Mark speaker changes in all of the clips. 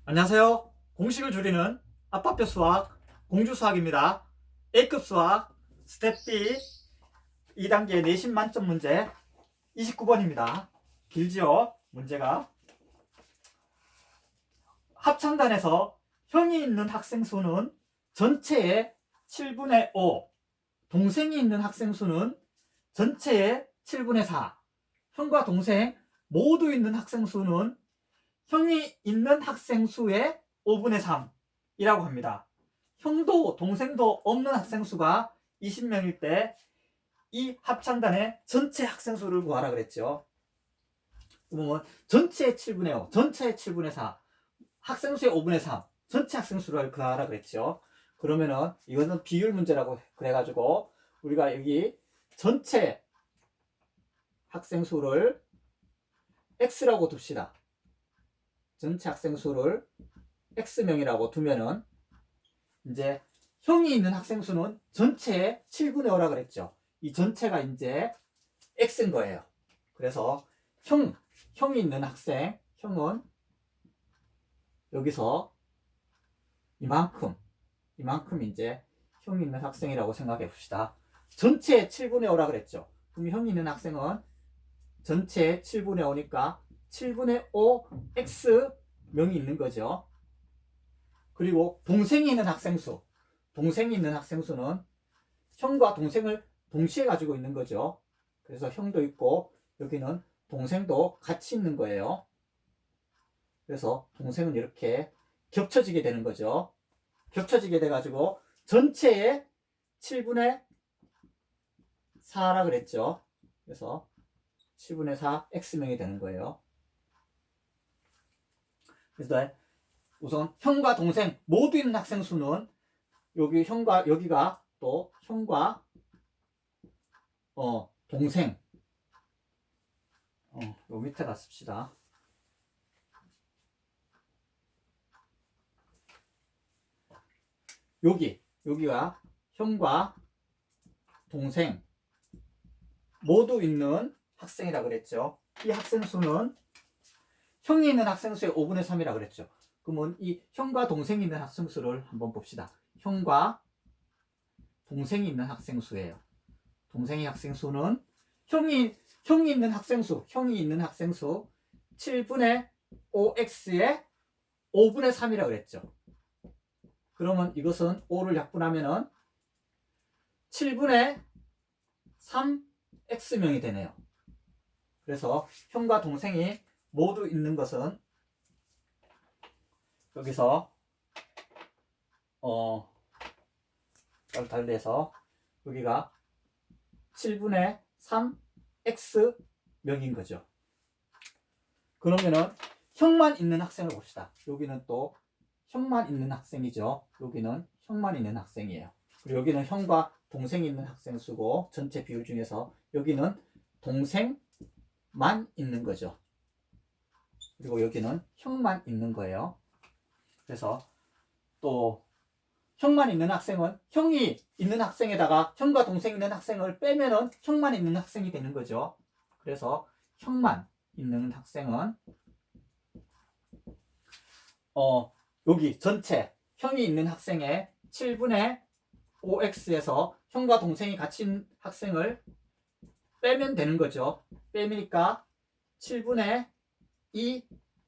Speaker 1: 안녕하세요. 공식을 줄이는 아빠표 수학 공주수학입니다. A급 수학 스텝 B 2단계 내신 만점 문제 29번입니다. 길지요? 문제가 합창단에서 형이 있는 학생 수는 전체의 7분의 5, 동생이 있는 학생 수는 전체의 7분의 4, 형과 동생 모두 있는 학생 수는 형이 있는 학생 수의 5분의 3이라고 합니다. 형도 동생도 없는 학생 수가 20명일 때 이 합창단의 전체 학생 수를 구하라 그랬죠. 그러면 전체의 7분의 5, 전체의 7분의 4, 학생 수의 5분의 3, 전체 학생 수를 구하라 그랬죠. 그러면은 이거는 비율 문제라고 그래가지고 우리가 여기 전체 학생 수를 x라고 둡시다. 전체 학생 수를 x명이라고 두면은 이제 형이 있는 학생 수는 전체의 7분의 5라 그랬죠. 이 전체가 이제 x인 거예요. 그래서 형이 있는 학생, 형은 여기서 이만큼 이제 형이 있는 학생이라고 생각해 봅시다. 전체의 7분의 5라 그랬죠. 그럼 형이 있는 학생은 전체의 7분의 5니까 7분의 5 x명이 있는 거죠. 그리고 동생이 있는 학생 수는 형과 동생을 동시에 가지고 있는 거죠. 그래서 형도 있고 여기는 동생도 같이 있는 거예요. 그래서 동생은 이렇게 겹쳐지게 되는 거죠. 겹쳐지게 돼가지고 전체의 7분의 4라 그랬죠. 그래서 7분의 4 x명이 되는 거예요. 그래서 우선 형과 동생 모두 있는 학생 수는 여기가 또 형과 동생 요 밑에다 씁시다. 여기가 형과 동생 모두 있는 학생이라 그랬죠. 이 학생 수는 형이 있는 학생 수의 5분의 3이라 그랬죠. 그러면 이 형과 동생이 있는 학생 수를 한번 봅시다. 형과 동생이 있는 학생 수예요. 동생의 학생 수는 형이 있는 학생 수 7분의 5x의 5분의 3이라 그랬죠. 그러면 이것은 5를 약분하면은 7분의 3x명이 되네요. 그래서 형과 동생이 모두 있는 것은 여기서 달리해서 여기가 7분의 3x명인 거죠. 그러면은 형만 있는 학생을 봅시다. 여기는 또 형만 있는 학생이죠. 여기는 형만 있는 학생이에요. 그리고 여기는 형과 동생이 있는 학생 수고 전체 비율 중에서 여기는 동생만 있는 거죠. 그리고 여기는 형만 있는 거예요. 그래서 또 형만 있는 학생은 형이 있는 학생에다가 형과 동생 있는 학생을 빼면은 형만 있는 학생이 되는 거죠. 그래서 형만 있는 학생은 여기 전체 형이 있는 학생의 7분의 5x에서 형과 동생이 같이 있는 학생을 빼면 되는 거죠. 빼니까 7분의 2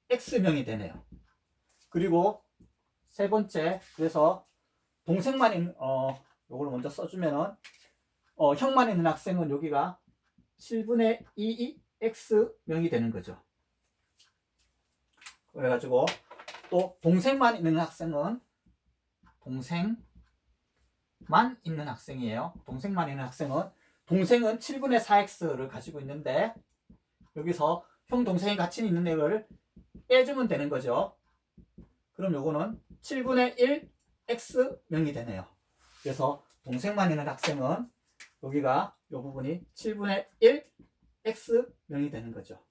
Speaker 1: x명이 되네요. 그리고 세 번째, 그래서 동생만 있는 요걸 먼저 써주면은 형만 있는 학생은 여기가 7분의 2 x명이 되는 거죠. 그래가지고 또 동생만 있는 학생은 동생만 있는 학생이에요. 동생만 있는 학생은 동생은 7분의 4x를 가지고 있는데 여기서 형 동생이 같이 있는 애를 빼주면 되는 거죠. 그럼 요거는 7분의 1 x명이 되네요. 그래서 동생만 있는 학생은 여기가 이 부분이 7분의 1 x명이 되는 거죠.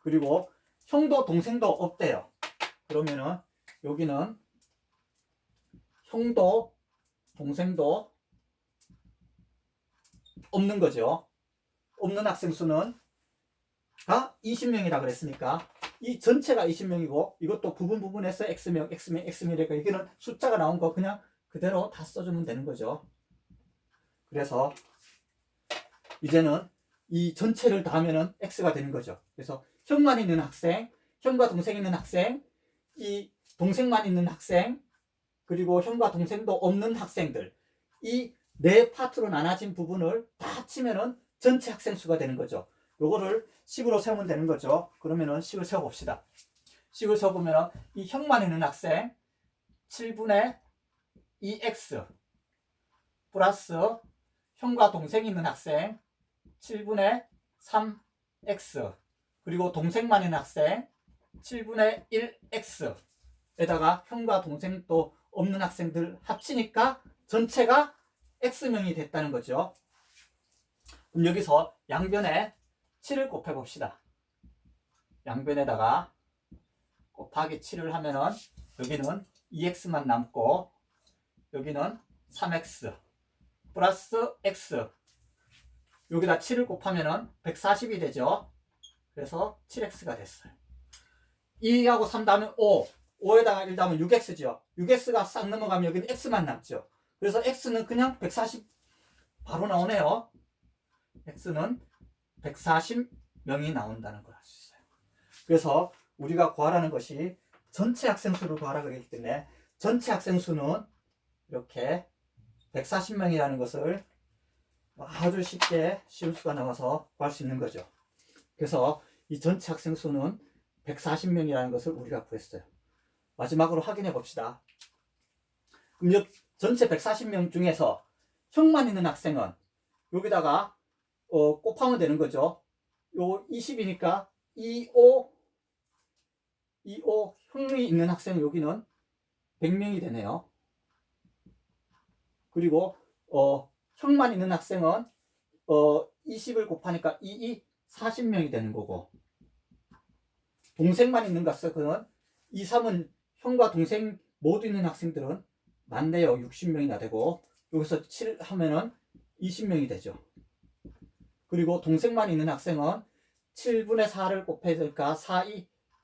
Speaker 1: 그리고 형도 동생도 없대요. 그러면은 여기는 형도 동생도 없는 거죠. 없는 학생 수는 20명이라 그랬으니까 이 전체가 20명이고 이것도 부분에서 X명, X명, X명이니까 여기는 숫자가 나온 거 그냥 그대로 다 써주면 되는 거죠. 그래서 이제는 이 전체를 다 하면은 X가 되는 거죠. 그래서 형만 있는 학생, 형과 동생 있는 학생, 이 동생만 있는 학생, 그리고 형과 동생도 없는 학생들, 이 네 파트로 나눠진 부분을 다 합치면은 전체 학생 수가 되는 거죠. 요거를 식으로 세우면 되는 거죠. 그러면은 식을 세워봅시다. 식을 세워보면은 이 형만 있는 학생 7분의 2x 플러스 형과 동생이 있는 학생 7분의 3x 그리고 동생만 있는 학생 7분의 1x 에다가 형과 동생도 없는 학생들 합치니까 전체가 x명이 됐다는 거죠. 그럼 여기서 양변에 7을 곱해 봅시다. 양변에다가 곱하기 7을 하면은 여기는 2x만 남고 여기는 3x 플러스 x 여기다 7을 곱하면은 140이 되죠. 그래서 7x가 됐어요. 2하고 3 다음에 5에다가 1 다음에 6x죠. 6x가 싹 넘어가면 여기는 x만 남죠. 그래서 x는 그냥 140 바로 나오네요. x는 140명이 나온다는 걸 알 수 있어요. 그래서 우리가 구하라는 것이 전체 학생 수를 구하라고 했기 때문에 전체 학생 수는 이렇게 140명이라는 것을 아주 쉽게 쉬운 수가 나와서 구할 수 있는 거죠. 그래서 이 전체 학생 수는 140명이라는 것을 우리가 구했어요. 마지막으로 확인해 봅시다. 그럼 전체 140명 중에서 형만 있는 학생은 여기다가 곱하면 되는 거죠. 요 20이니까 25 형이 있는 학생은 여기는 100명이 되네요. 그리고 형만 있는 학생은 20을 곱하니까 40명이 되는 거고 동생만 있는 학생은 3은 형과 동생 모두 있는 학생들은 많네요. 60명이나 되고 여기서 7 하면은 20명이 되죠. 그리고 동생만 있는 학생은 7분의 4를 곱해야 되니까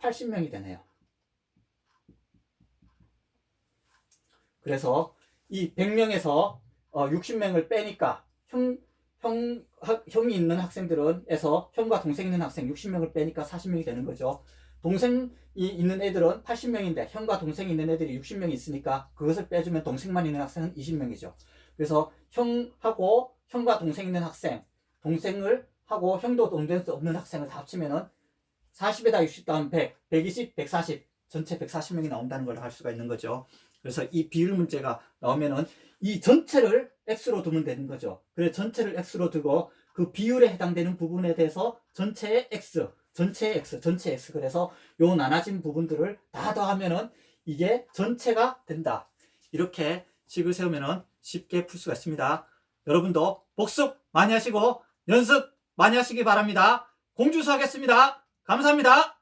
Speaker 1: 80명이 되네요. 그래서 이 100명에서 60명을 빼니까 형이 있는 학생들은 형과 동생이 있는 학생 60명을 빼니까 40명이 되는 거죠. 동생이 있는 애들은 80명인데 형과 동생이 있는 애들이 60명이 있으니까 그것을 빼주면 동생만 있는 학생은 20명이죠. 그래서 형과 동생 있는 학생, 동생을 하고 형도 동생도 없는 학생을 다 합치면은 40에다 60 다음 100, 120, 140 전체 140명이 나온다는 걸 알 수가 있는 거죠. 그래서 이 비율 문제가 나오면은 이 전체를 x로 두면 되는 거죠. 그래서 전체를 x로 두고 그 비율에 해당되는 부분에 대해서 전체의 x 그래서 요 나눠진 부분들을 다 더하면은 이게 전체가 된다. 이렇게 식을 세우면은 쉽게 풀 수가 있습니다. 여러분도 복습 많이 하시고 연습 많이 하시기 바랍니다. 공주수 하겠습니다. 감사합니다.